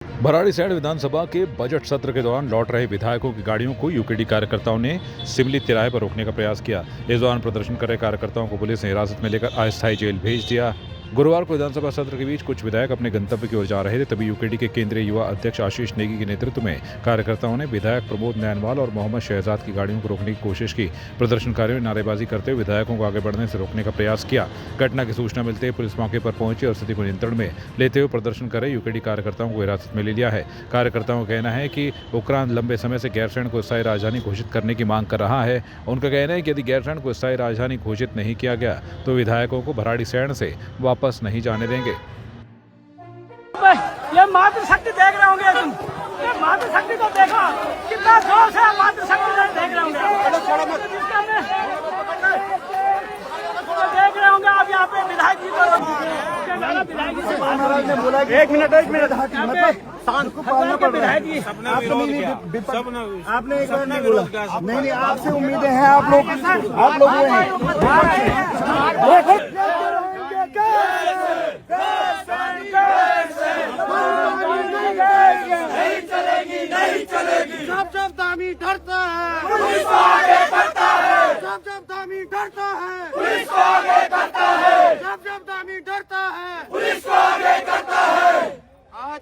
भराड़ीसैंण विधानसभा के बजट सत्र के दौरान लौट रहे विधायकों की गाड़ियों को यूकेडी कार्यकर्ताओं ने सिमली तिराहे पर रोकने का प्रयास किया। इस दौरान प्रदर्शन कर रहे कार्यकर्ताओं को पुलिस ने हिरासत में लेकर अस्थायी जेल भेज दिया। गुरुवार को विधानसभा सत्र के बीच कुछ विधायक अपने गंतव्य की ओर जा रहे थे, तभी यूकेडी के केंद्रीय युवा अध्यक्ष आशीष नेगी के नेतृत्व में कार्यकर्ताओं ने विधायक प्रमोद नैनवाल और मोहम्मद शहजाद की गाड़ियों को रोकने की कोशिश की। प्रदर्शनकारियों ने नारेबाजी करते हुए विधायकों को आगे बढ़ने से रोकने का प्रयास किया। घटना की सूचना मिलते ही पुलिस मौके पर पहुंची और स्थिति को नियंत्रण में लेते हुए प्रदर्शन कर रहे यूकेडी कार्यकर्ताओं को हिरासत में ले लिया है। कार्यकर्ताओं का कहना है कि उक्रांद लंबे समय से गैरसैंण को स्थायी राजधानी घोषित करने की मांग कर रहा है। उनका कहना है कि यदि गैरसैंण को स्थायी राजधानी घोषित नहीं किया गया तो विधायकों को भराड़ीसैंण से वापस नहीं जाने देंगे। ये मातृशक्ति देख रहे होंगे तुम, ये मातृशक्ति को देखो कितना जोर से मातृशक्ति देख रहे होंगे। देख रहे होंगे आप यहाँ पे विधायक जी को एक मिनट आपने एक बार नहीं बोला। नहीं, आपसे उम्मीदें हैं आप लोग जब दामी डरता है पुलिस को आगे करता है, जब दामी डरता है पुलिस को आगे करता है, जब दामी डरता है पुलिस को आगे करता है। आज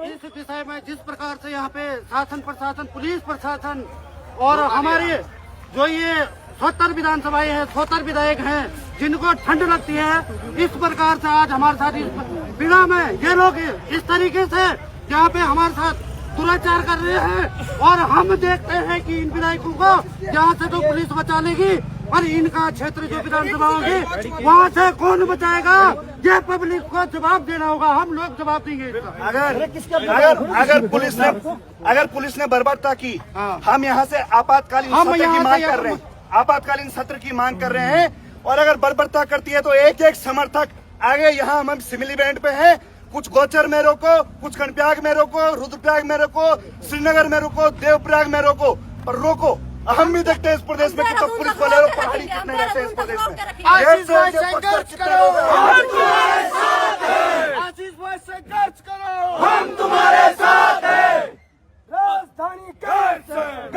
इस विषय में जिस प्रकार से यहाँ पे शासन प्रशासन, पुलिस प्रशासन और हमारे जो ये 70 विधानसभाएं हैं, 70 विधायक हैं जिनको ठंड लगती है, इस प्रकार से आज हमारे साथ इस बिना में ये लोग इस तरीके से यहाँ पे हमारे साथ दुराचार कर रहे हैं और हम देखते हैं कि इन विधायकों को यहाँ से तो पुलिस बचा लेगी और इनका क्षेत्र जो विधानसभा होगी वहाँ से कौन बचाएगा? ये पब्लिक को जवाब देना होगा, हम लोग जवाब देंगे। अगर पुलिस ने बर्बरता की, हम यहाँ से आपातकालीन सत्र की मांग कर रहे हैं, आपातकालीन सत्र की मांग कर रहे हैं। और अगर बर्बरता करती है तो एक एक समर्थक आगे यहाँ हम सिमली बैंड पे है, कुछ गोचर में रोको, कुछ कनप्याग में रोको, रुद्रप्रयाग में रोको, श्रीनगर में रोको, देवप्रयाग में रोको, पर रोको। हम भी देखते हैं इस प्रदेश में कितना पुलिस वाले लोग पहाड़ी कितने रहते हैं इस प्रदेश में। आशीष भाई संघर्ष करो, हम तुम्हारे साथ हैं। आशीष भाई संघर्ष करो, हम तुम्हारे साथ हैं। राजधानी गैरसैंण।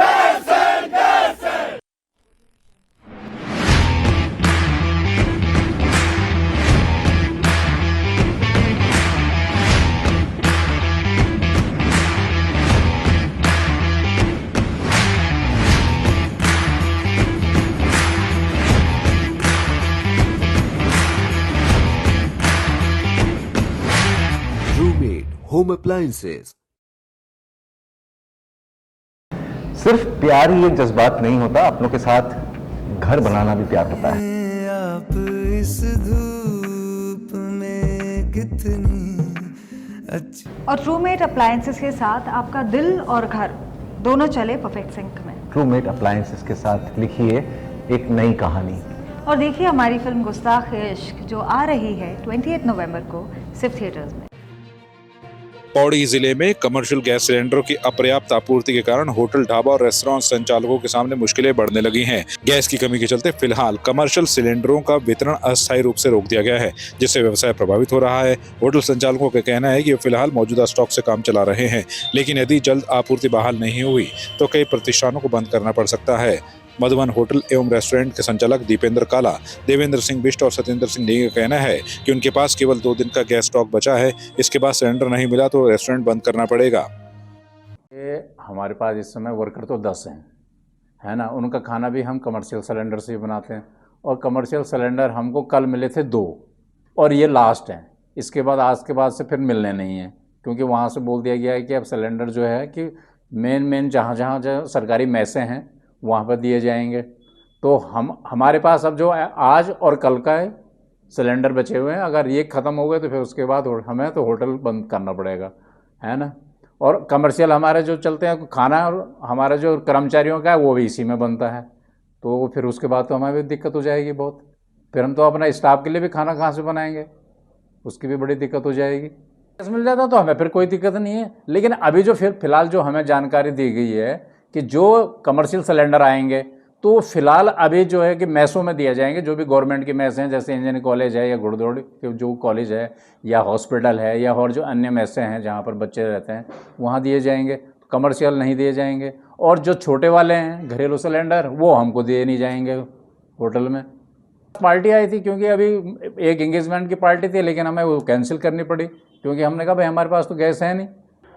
Roommate Home Appliances। सिर्फ प्यार ही एक जज्बात नहीं होता, अपनों के साथ घर बनाना भी प्यार होता है। आप इस धूप में कितनी अच्छी। और रूममेट अप्लायंसेस के साथ आपका दिल और घर दोनों चले परफेक्ट सिंक में। रूममेट अप्लायंसेस के साथ लिखिए एक नई कहानी। और देखिए हमारी फिल्म गुस्ताख इश्क जो आ रही है 28 नवंबर को सिर्फ थिएटर्स में। पौड़ी जिले में कमर्शियल गैस सिलेंडरों की अपर्याप्त आपूर्ति के कारण होटल, ढाबा और रेस्टोरेंट संचालकों के सामने मुश्किलें बढ़ने लगी हैं। गैस की कमी के चलते फिलहाल कमर्शियल सिलेंडरों का वितरण अस्थायी रूप से रोक दिया गया है, जिससे व्यवसाय प्रभावित हो रहा है। होटल संचालकों का कहना है कि वे फिलहाल मौजूदा स्टॉक से काम चला रहे हैं, लेकिन यदि जल्द आपूर्ति बहाल नहीं हुई तो कई प्रतिष्ठानों को बंद करना पड़ सकता है। मधुबन होटल एवं रेस्टोरेंट के संचालक दीपेंद्र काला, देवेंद्र सिंह बिष्ट और सत्येंद्र सिंह नेगी का कहना है कि उनके पास केवल 2 दिन का गैस स्टॉक बचा है। इसके बाद सिलेंडर नहीं मिला तो रेस्टोरेंट बंद करना पड़ेगा। ये हमारे पास इस समय वर्कर तो 10 हैं, है ना। उनका खाना भी हम कमर्शियल सिलेंडर से ही बनाते हैं और कमर्शियल सिलेंडर हमको कल मिले थे 2 और ये लास्ट हैं। इसके बाद आज के बाद से फिर मिलने नहीं हैं, क्योंकि वहाँ से बोल दिया गया है कि अब सिलेंडर जो है कि मेन जहाँ जो सरकारी मैसें हैं वहाँ पर दिए जाएंगे। तो हमारे पास अब जो आज और कल का है सिलेंडर बचे हुए हैं, अगर ये ख़त्म हो गए तो फिर उसके बाद हमें तो होटल बंद करना पड़ेगा, है ना। और कमर्शियल हमारे जो चलते हैं खाना और हमारा जो कर्मचारियों का है वो भी इसी में बनता है, तो फिर उसके बाद तो हमें भी दिक्कत हो जाएगी बहुत। फिर हम तो अपना स्टाफ के लिए भी खाना कहाँ से बनाएंगे, उसकी भी बड़ी दिक्कत हो जाएगी। गैस मिल जाता तो हमें फिर कोई दिक्कत नहीं है, लेकिन अभी जो फिलहाल जो हमें जानकारी दी गई है कि जो कमर्शियल सिलेंडर आएंगे तो फिलहाल अभी जो है कि मैसों में दिया जाएंगे, जो भी गवर्नमेंट की मैस हैं, जैसे इंजीनियरिंग कॉलेज है या गुड़दौड़ के जो कॉलेज है या हॉस्पिटल है या और जो अन्य मैसें हैं जहाँ पर बच्चे रहते हैं वहाँ दिए जाएंगे, कमर्शियल नहीं दिए जाएंगे। और जो छोटे वाले हैं घरेलू सिलेंडर वो हमको दिए नहीं जाएंगे होटल में। पार्टी आई थी क्योंकि अभी एक एंगेजमेंट की पार्टी थी, लेकिन हमें वो कैंसिल करनी पड़ी क्योंकि हमने कहा भाई हमारे पास तो गैस है नहीं।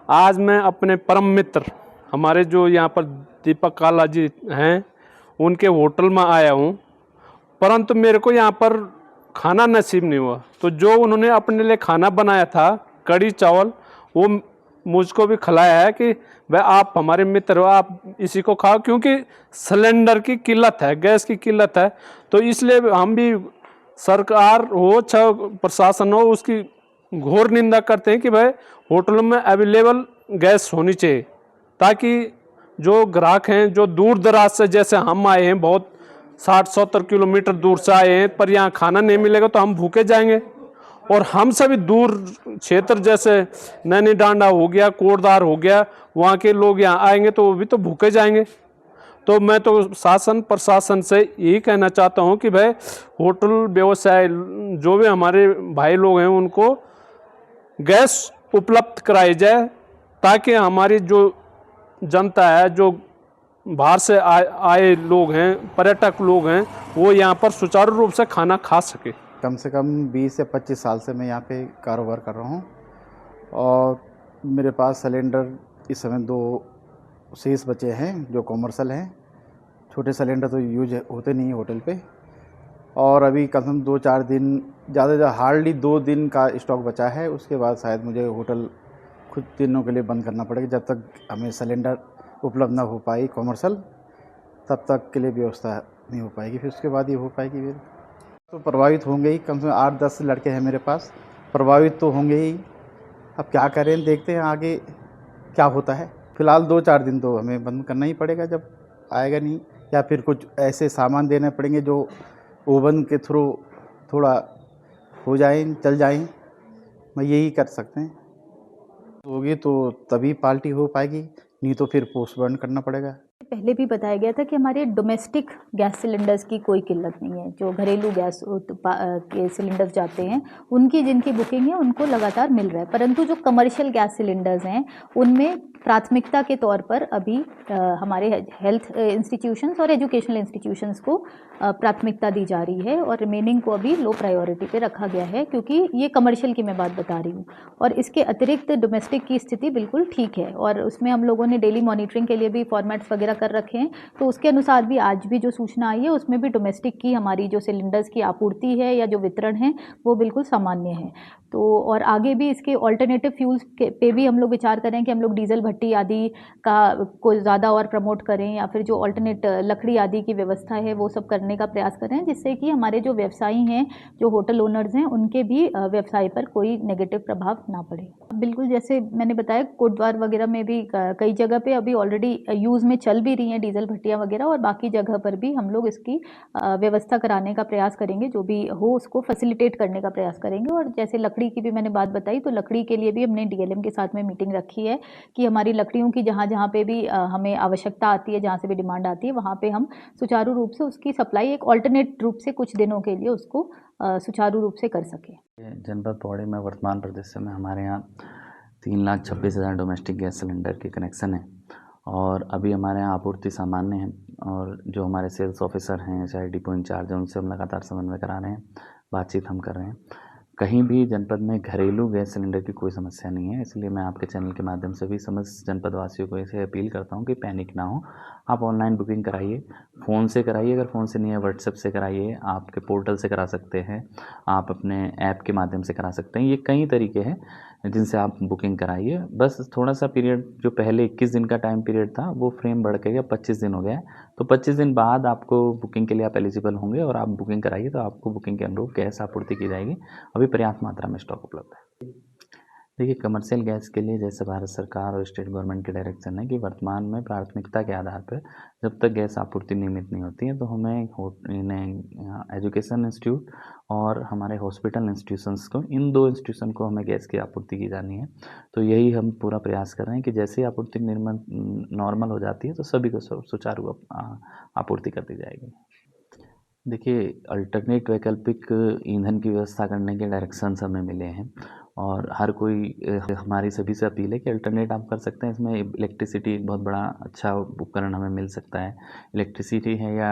आज मैं अपने परम मित्र हमारे जो यहाँ पर दीपक काला जी हैं उनके होटल में आया हूँ, परंतु मेरे को यहाँ पर खाना नसीब नहीं हुआ। तो जो उन्होंने अपने लिए खाना बनाया था कढ़ी चावल, वो मुझको भी खिलाया है कि भाई आप हमारे मित्र हो, आप इसी को खाओ, क्योंकि सिलेंडर की किल्लत है, गैस की किल्लत है। तो इसलिए हम भी सरकार हो चाहे प्रशासन हो उसकी घोर निंदा करते हैं कि भाई होटलों में अवेलेबल गैस होनी चाहिए, ताकि जो ग्राहक हैं जो दूर दराज से, जैसे हम आए हैं बहुत 60-70 किलोमीटर दूर से आए हैं, पर यहाँ खाना नहीं मिलेगा तो हम भूखे जाएंगे। और हम सभी दूर क्षेत्र जैसे नैनी डांडा हो गया, कोटद्वार हो गया, वहाँ के लोग यहाँ आएंगे तो वो भी तो भूखे जाएंगे। तो मैं तो शासन प्रशासन से यही कहना चाहता हूँ कि भाई होटल व्यवसाय जो भी हमारे भाई लोग हैं उनको गैस उपलब्ध कराई जाए, ताकि हमारी जो जनता है, जो बाहर से आए लोग हैं, पर्यटक लोग हैं, वो यहाँ पर सुचारू रूप से खाना खा सके। कम से कम 20 से 25 साल से मैं यहाँ पे कारोबार कर रहा हूँ और मेरे पास सिलेंडर इस समय 2 शेष बचे हैं जो कॉमर्शियल हैं। छोटे सिलेंडर तो यूज होते नहीं होटल पे, और अभी कम से कम 2-4 दिन, ज़्यादा हार्डली 2 दिन का स्टॉक बचा है। उसके बाद शायद मुझे होटल कुछ दिनों के लिए बंद करना पड़ेगा, जब तक हमें सिलेंडर उपलब्ध ना हो पाई कॉमर्शियल, तब तक के लिए व्यवस्था नहीं हो पाएगी। फिर उसके बाद ये हो पाएगी। फिर तो प्रभावित होंगे ही, कम से कम 8-10 लड़के हैं मेरे पास, प्रभावित तो होंगे ही। अब क्या करें, देखते हैं आगे क्या होता है। फ़िलहाल 2-4 दिन तो हमें बंद करना ही पड़ेगा जब आएगा नहीं, या फिर कुछ ऐसे सामान देने पड़ेंगे जो ओवन के थ्रू थोड़ा हो जाए, चल जाएं। मैं यही कर सकते हैं। होगी तो तभी पार्टी हो पाएगी, नहीं तो फिर पोस्टपोन करना पड़ेगा। पहले भी बताया गया था कि हमारे डोमेस्टिक गैस सिलेंडर्स की कोई किल्लत नहीं है। जो घरेलू गैस के सिलेंडर्स जाते हैं उनकी जिनकी बुकिंग है उनको लगातार मिल रहा है, परंतु जो कमर्शियल गैस सिलेंडर्स हैं उनमें प्राथमिकता के तौर पर अभी हमारे हेल्थ इंस्टीट्यूशंस और एजुकेशनल इंस्टीट्यूशंस को प्राथमिकता दी जा रही है, और रिमेनिंग को अभी लो प्रायोरिटी पे रखा गया है, क्योंकि ये कमर्शियल की मैं बात बता रही हूँ। और इसके अतिरिक्त डोमेस्टिक की स्थिति बिल्कुल ठीक है, और उसमें हम लोगों ने डेली मॉनिटरिंग के लिए भी फॉर्मेट्स वगैरह कर रखे हैं। तो उसके अनुसार भी आज भी जो सूचना आई है उसमें भी डोमेस्टिक की हमारी जो सिलेंडर्स की आपूर्ति है या जो वितरण है वो बिल्कुल सामान्य है। तो और आगे भी इसके ऑल्टरनेटिव फ्यूल्स पे भी हम लोग विचार करें कि हम लोग डीजल भट्टी आदि का को ज़्यादा और प्रमोट करें, या फिर जो ऑल्टरनेट लकड़ी आदि की व्यवस्था है वो सब करने का प्रयास करें, जिससे कि हमारे जो व्यवसायी हैं, जो होटल ओनर्स हैं, उनके भी व्यवसाय पर कोई नेगेटिव प्रभाव ना पड़े। बिल्कुल, जैसे मैंने बताया कोटद्वार वगैरह में भी कई जगह पे अभी ऑलरेडी यूज़ में चल भी रही हैं डीजल भट्टियाँ वगैरह, और बाकी जगह पर भी हम लोग इसकी व्यवस्था कराने का प्रयास करेंगे, जो भी हो उसको फैसिलिटेट करने का प्रयास करेंगे। और जैसे लकड़ी की भी मैंने बात बताई, तो लकड़ी के लिए भी हमने डीएलएम के साथ में मीटिंग रखी है कि हमारी लकड़ियों की जहाँ जहाँ पे भी हमें आवश्यकता आती है, जहाँ से भी डिमांड आती है, वहाँ पे हम सुचारू रूप से उसकी सप्लाई एक ऑल्टरनेट रूप से कुछ दिनों के लिए उसको सुचारू रूप से कर सकें। जनपद पौड़ी में वर्तमान परिदृश्य में हमारे यहाँ 3,26,000 डोमेस्टिक गैस सिलेंडर के कनेक्शन हैं, और अभी हमारे यहाँ आपूर्ति सामान्य है। और जो हमारे सेल्स ऑफिसर हैं, चाहे डिपो इंचार्ज हैं, उनसे हम लगातार समन्वय करा रहे हैं, बातचीत हम कर रहे हैं। कहीं भी जनपद में घरेलू गैस सिलेंडर की कोई समस्या नहीं है, इसलिए मैं आपके चैनल के माध्यम से भी समस्त जनपद वासियों को ऐसे अपील करता हूं कि पैनिक ना हो। आप ऑनलाइन बुकिंग कराइए, फ़ोन से कराइए, अगर फ़ोन से नहीं है व्हाट्सएप से कराइए, आपके पोर्टल से करा सकते हैं, आप अपने ऐप के माध्यम से करा सकते हैं। ये कई तरीके हैं जिनसे आप बुकिंग कराइए। बस थोड़ा सा पीरियड, जो पहले 21 दिन का टाइम पीरियड था वो फ्रेम बढ़ के 25 दिन हो गया है, तो 25 दिन बाद आपको बुकिंग के लिए आप एलिजिबल होंगे, और आप बुकिंग कराइए तो आपको बुकिंग के अनुरूप गैस आपूर्ति की जाएगी। अभी पर्याप्त मात्रा में स्टॉक उपलब्ध है। देखिए, कमर्शियल गैस के लिए जैसे भारत सरकार और स्टेट गवर्नमेंट के डायरेक्शन है कि वर्तमान में प्राथमिकता के आधार पर जब तक गैस आपूर्ति नियमित नहीं होती है तो हमें इन्हें एजुकेशन इंस्टीट्यूट और हमारे हॉस्पिटल इंस्टीट्यूशंस को, इन दो इंस्टीट्यूशन को हमें गैस की आपूर्ति की जानी है। तो यही हम पूरा प्रयास कर रहे हैं कि जैसे ही आपूर्ति नॉर्मल हो जाती है तो सभी को सुचारू आपूर्ति कर दी जाएगी। देखिए, अल्टरनेट वैकल्पिक ईंधन की व्यवस्था करने के डायरेक्शंस हमें मिले हैं और हर कोई, हमारी सभी से अपील है कि अल्टरनेट आप कर सकते हैं। इसमें इलेक्ट्रिसिटी बहुत बड़ा अच्छा उपकरण हमें मिल सकता है। इलेक्ट्रिसिटी है या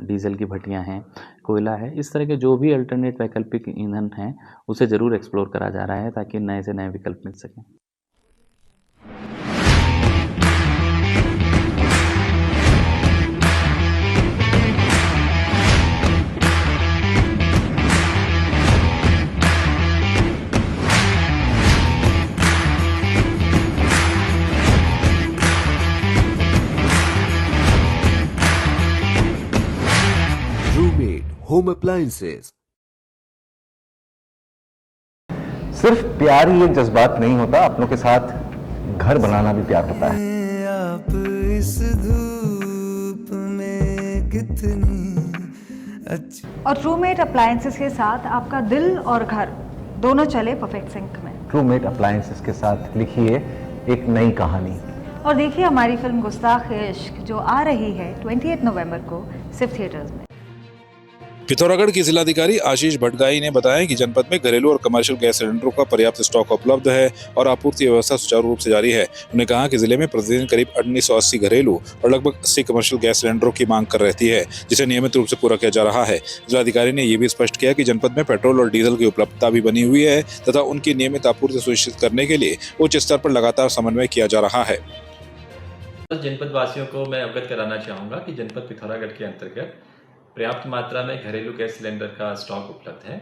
डीजल की भट्टियां हैं, कोयला है, इस तरह के जो भी अल्टरनेट वैकल्पिक ईंधन हैं उसे ज़रूर एक्सप्लोर करा जा रहा है ताकि नए से नए विकल्प मिल सकें। Home appliances. सिर्फ प्यार ही एक जज्बात नहीं होता, अपनों के साथ घर बनाना भी प्यार होता है। आप इस धूप में कितनी अच्छी। और ट्रूमेट अप्लायंसेस के साथ आपका दिल और घर दोनों चले परफेक्ट सिंक में। ट्रूमेट अप्लायंसेस के साथ लिखिए एक नई कहानी। और देखिए हमारी फिल्म गुस्ताख इश्क जो आ रही है 28 नवंबर को सिर्फ थिएटर्स में। पिथौरागढ़ की जिलाधिकारी आशीष भटगाई ने बताया कि जनपद में घरेलू और कमर्शियल गैस सिलेंडरों का पर्याप्त स्टॉक उपलब्ध है और आपूर्ति व्यवस्था सुचारू रूप से जारी है। उन्होंने कहा कि जिले में प्रतिदिन करीब 1980 घरेलू और लगभग 80 कमर्शियल गैस सिलेंडरों की मांग कर रहती है, जिसे नियमित रूप से पूरा किया जा रहा है। जिलाधिकारी ने यह भी स्पष्ट किया कि जनपद में पेट्रोल और डीजल की उपलब्धता भी बनी हुई है तथा उनकी नियमित आपूर्ति सुनिश्चित करने के लिए उच्च स्तर पर लगातार समन्वय किया जा रहा है। जनपद वासियों को मैं अवगत कराना चाहूँगा कि जनपद पिथौरागढ़ के अंतर्गत पर्याप्त मात्रा में घरेलू गैस सिलेंडर का स्टॉक उपलब्ध है।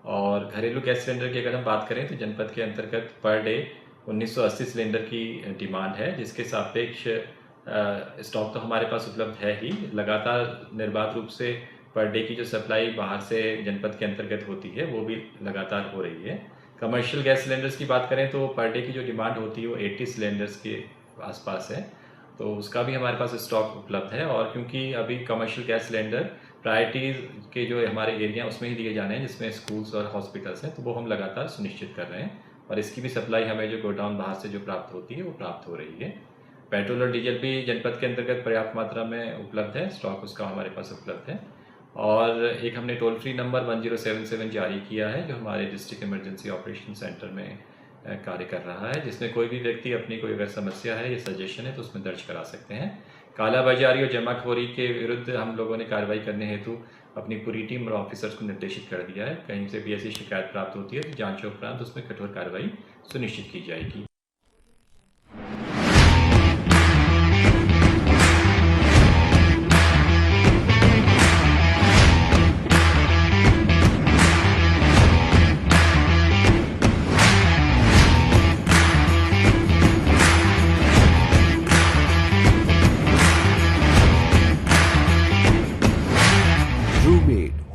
और घरेलू गैस सिलेंडर की अगर हम बात करें तो जनपद के अंतर्गत पर डे 1980 सिलेंडर की डिमांड है, जिसके सापेक्ष स्टॉक तो हमारे पास उपलब्ध है ही। लगातार निर्बाध रूप से पर डे की जो सप्लाई बाहर से जनपद के अंतर्गत होती है वो भी लगातार हो रही है। कमर्शियल गैस सिलेंडर्स की बात करें तो पर डे की जो डिमांड होती है वो 80 सिलेंडर्स के आसपास है, तो उसका भी हमारे पास स्टॉक उपलब्ध है। और क्योंकि अभी कमर्शियल गैस सिलेंडर प्रायोरिटीज़ के जो हमारे एरिया उसमें ही दिए जाने हैं जिसमें स्कूल्स और हॉस्पिटल्स हैं, तो वो हम लगातार सुनिश्चित कर रहे हैं और इसकी भी सप्लाई हमें जो गोडाउन बाहर से जो प्राप्त होती है वो प्राप्त हो रही है। पेट्रोल और डीजल भी जनपद के अंतर्गत पर्याप्त मात्रा में उपलब्ध है, स्टॉक उसका हमारे पास उपलब्ध है। और एक हमने टोल फ्री नंबर 1077 जारी किया है जो हमारे डिस्ट्रिक्ट इमरजेंसी ऑपरेशन सेंटर में कार्य कर रहा है, जिसमें कोई भी व्यक्ति अपनी कोई अगर समस्या है या सजेशन है तो उसमें दर्ज करा सकते हैं। कालाबाजारी और जमाखोरी के विरुद्ध हम लोगों ने कार्रवाई करने हेतु अपनी पूरी टीम और ऑफिसर्स को निर्देशित कर दिया है। कहीं से भी ऐसी शिकायत प्राप्त होती है तो जांच उपरांत उसमें कठोर कार्रवाई सुनिश्चित की जाएगी।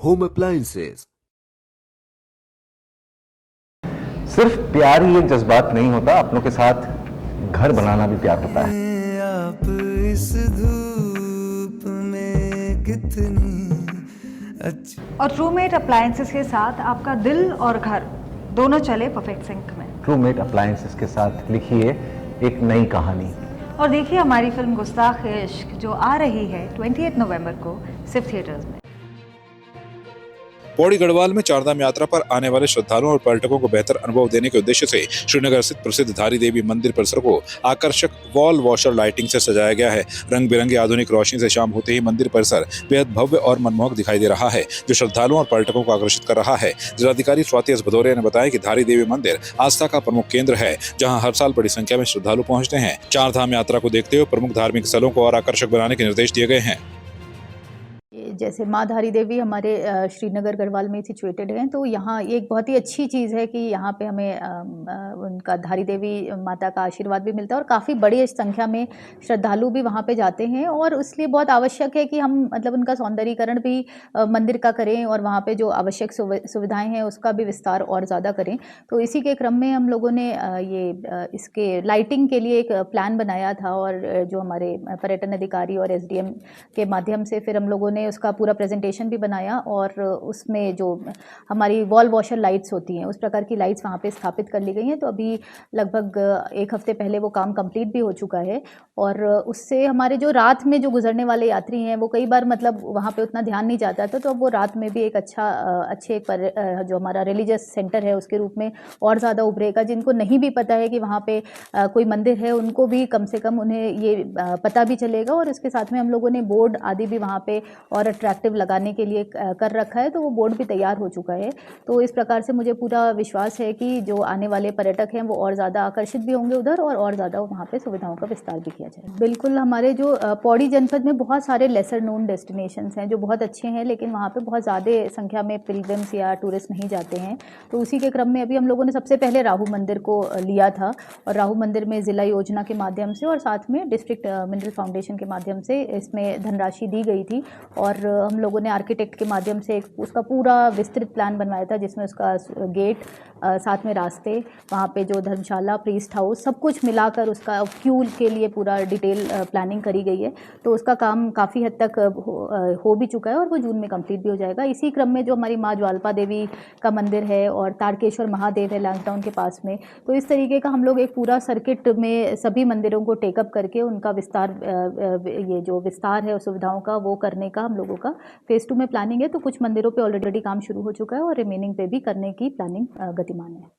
Home appliances. सिर्फ प्यार ही एक जज्बात नहीं होता, अपनों के साथ घर बनाना भी प्यार होता है। आप इस धूप में कितनी अच्छी। और ट्रूमेट अप्लायंसेस के साथ आपका दिल और घर दोनों चले परफेक्ट सिंक में। ट्रूमेट अप्लायंसेस के साथ लिखिए एक नई कहानी। और देखिए हमारी फिल्म गुस्ताख इश्क जो आ रही है 28 नवंबर को सिर्फ थिएटर्स में। पौड़ी गढ़वाल में चारधाम यात्रा पर आने वाले श्रद्धालुओं और पर्यटकों को बेहतर अनुभव देने के उद्देश्य से श्रीनगर स्थित प्रसिद्ध धारी देवी मंदिर परिसर को आकर्षक वॉल वॉशर लाइटिंग से सजाया गया है। रंग बिरंगी आधुनिक रोशनी से शाम होते ही मंदिर परिसर बेहद भव्य और मनमोहक दिखाई दे रहा है, जो श्रद्धालुओं और पर्यटकों को आकर्षित कर रहा है। जिलाधिकारी स्वाति एस भदौरिया ने बताया कि धारी देवी मंदिर आस्था का प्रमुख केंद्र है, जहाँ हर साल बड़ी संख्या में श्रद्धालु पहुँचते हैं। चारधाम यात्रा को देखते हुए प्रमुख धार्मिक स्थलों को और आकर्षक बनाने के निर्देश दिए गए हैं। जैसे माँ धारी देवी हमारे श्रीनगर गढ़वाल में सिचुएटेड हैं, तो यहाँ एक बहुत ही अच्छी चीज़ है कि यहाँ पे हमें उनका धारी देवी माता का आशीर्वाद भी मिलता है और काफ़ी बड़ी संख्या में श्रद्धालु भी वहाँ पे जाते हैं, और इसलिए बहुत आवश्यक है कि हम मतलब उनका सौंदर्यीकरण भी मंदिर का करें और वहाँ पे जो आवश्यक सुविधाएँ हैं उसका भी विस्तार और ज़्यादा करें। तो इसी के क्रम में हम लोगों ने इसके लाइटिंग के लिए एक प्लान बनाया था, और जो हमारे पर्यटन अधिकारी और SDM के माध्यम से फिर हम लोगों ने उसका पूरा प्रेजेंटेशन भी बनाया, और उसमें जो हमारी वॉल वॉशर लाइट्स होती हैं उस प्रकार की लाइट्स वहाँ पे स्थापित कर ली गई हैं। तो अभी लगभग 1 हफ्ते पहले वो काम कंप्लीट भी हो चुका है, और उससे हमारे जो रात में जो गुजरने वाले यात्री हैं वो कई बार मतलब वहाँ पे उतना ध्यान नहीं जाता था, तो अब वो रात में भी एक अच्छे जो हमारा रिलीजियस सेंटर है उसके रूप में और ज़्यादा उभरेगा। जिनको नहीं भी पता है कि वहाँ पे कोई मंदिर है उनको भी कम से कम उन्हें ये पता भी चलेगा, और इसके साथ में हम लोगों ने बोर्ड आदि भी वहाँ पे और अट्रैक्टिव लगाने के लिए कर रखा है, तो वो बोर्ड भी तैयार हो चुका है। तो इस प्रकार से मुझे पूरा विश्वास है कि जो आने वाले पर्यटक हैं वो और ज़्यादा आकर्षित भी होंगे उधर, और ज़्यादा वहाँ पे सुविधाओं का विस्तार भी किया जाए। बिल्कुल, हमारे जो पौड़ी जनपद में बहुत सारे लेसर नोन डेस्टिनेशंस हैं जो बहुत अच्छे हैं, लेकिन वहाँ पे बहुत ज़्यादा संख्या में पिलग्रिम्स या टूरिस्ट नहीं जाते हैं। तो उसी के क्रम में अभी हम लोगों ने सबसे पहले राहू मंदिर को लिया था, और राहू मंदिर में ज़िला योजना के माध्यम से और साथ में डिस्ट्रिक्ट मिनरल फाउंडेशन के माध्यम से इसमें धनराशि दी गई थी, और हम लोगों ने आर्किटेक्ट के माध्यम से उसका पूरा विस्तृत प्लान बनवाया था, जिसमें उसका गेट, साथ में रास्ते, वहाँ पे जो धर्मशाला, प्रीस्ट हाउस, सब कुछ मिलाकर उसका फ्यूल के लिए पूरा डिटेल प्लानिंग करी गई है। तो उसका काम काफ़ी हद तक हो भी चुका है, और वो जून में कंप्लीट भी हो जाएगा। इसी क्रम में जो हमारी माँ ज्वालपा देवी का मंदिर है और तारकेश्वर महादेव है लैंसडाउन के पास में, तो इस तरीके का हम लोग एक पूरा सर्किट में सभी मंदिरों को टेकअप करके उनका विस्तार, ये जो विस्तार है सुविधाओं का वो करने का हम लोगों का फेज़ 2 में प्लानिंग है। तो कुछ मंदिरों पे ऑलरेडी काम शुरू हो चुका है और रिमेनिंग पे भी करने की प्लानिंग गतिमान है।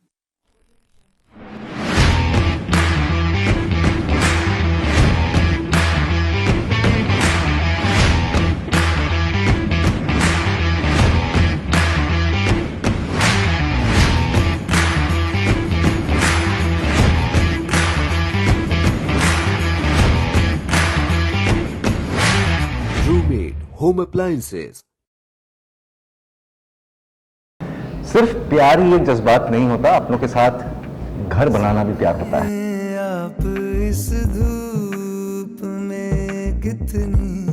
Roommate Home Appliances। सिर्फ प्यार ही एक जज्बात नहीं होता, अपनों के साथ घर बनाना भी प्यार होता है। आप इस धूप में कितनी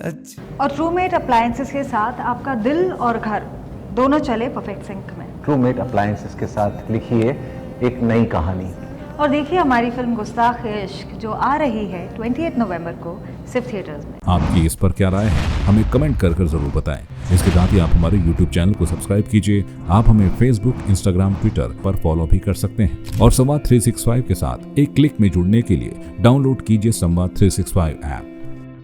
अच्छी। और रूममेट अप्लायंसेस के साथ आपका दिल और घर दोनों चले परफेक्ट सिंक में। रूममेट अप्लायंसेस के साथ लिखिए एक नई कहानी। और देखिए हमारी फिल्म गुस्ताख-ए-इश्क जो आ रही है 28 नवंबर को सिर्फ थिएटर्स में। आपकी इस पर क्या राय है, हमें कमेंट कर जरूर बताएं। इसके साथ ही आप हमारे YouTube चैनल को सब्सक्राइब कीजिए। आप हमें Facebook, Instagram, Twitter पर फॉलो भी कर सकते हैं, और संवाद 365 के साथ एक क्लिक में जुड़ने के लिए डाउनलोड कीजिए संवाद 365 ऐप।